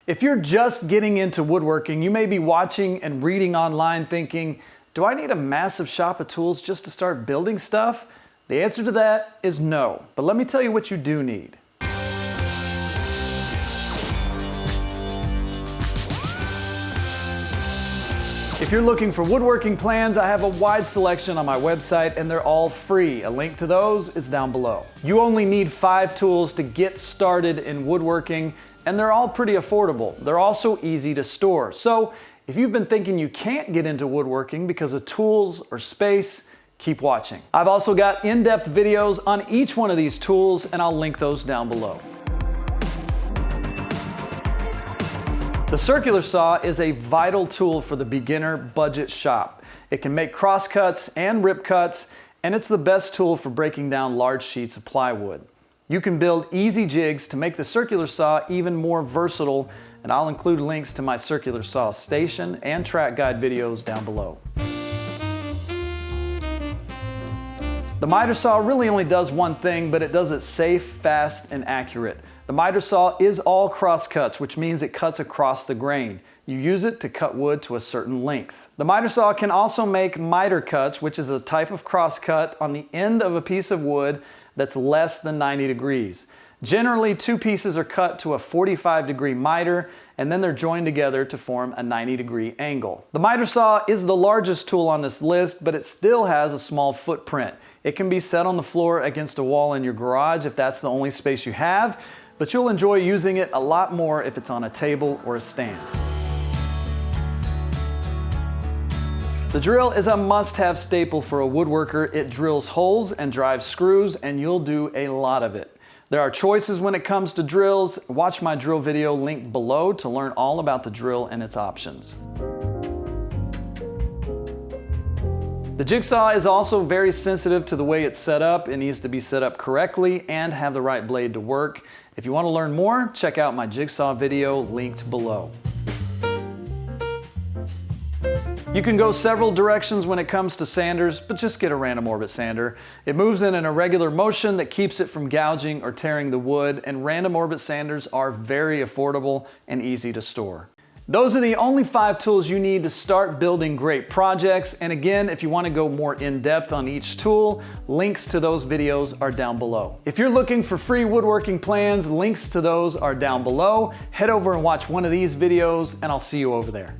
If you're just getting into woodworking, you may be watching and reading online thinking, do I need a massive shop of tools just to start building stuff? The answer to that is no, but let me tell you what you do need. If you're looking for woodworking plans, I have a wide selection on my website and they're all free. A link to those is down below. You only need 5 tools to get started in woodworking and they're all pretty affordable. They're also easy to store. So if you've been thinking you can't get into woodworking because of tools or space, keep watching. I've also got in-depth videos on each one of these tools and I'll link those down below. The circular saw is a vital tool for the beginner budget shop. It can make cross cuts and rip cuts, and it's the best tool for breaking down large sheets of plywood. You can build easy jigs to make the circular saw even more versatile, and I'll include links to my circular saw station and track guide videos down below. The miter saw really only does one thing, but it does it safe, fast, and accurate. The miter saw is all cross cuts, which means it cuts across the grain. You use it to cut wood to a certain length. The miter saw can also make miter cuts, which is a type of cross cut on the end of a piece of wood that's less than 90 degrees. Generally, 2 pieces are cut to a 45-degree miter, and then they're joined together to form a 90-degree angle. The miter saw is the largest tool on this list, but it still has a small footprint. It can be set on the floor against a wall in your garage if that's the only space you have, but you'll enjoy using it a lot more if it's on a table or a stand. The drill is a must-have staple for a woodworker. It drills holes and drives screws, and you'll do a lot of it. There are choices when it comes to drills. Watch my drill video linked below to learn all about the drill and its options. The jigsaw is also very sensitive to the way it's set up. It needs to be set up correctly and have the right blade to work. If you want to learn more, check out my jigsaw video linked below. You can go several directions when it comes to sanders, but just get a random orbit sander. It moves in an irregular motion that keeps it from gouging or tearing the wood, and random orbit sanders are very affordable and easy to store. Those are the only 5 tools you need to start building great projects. And again, if you want to go more in depth on each tool, links to those videos are down below. If you're looking for free woodworking plans, links to those are down below. Head over and watch one of these videos and I'll see you over there.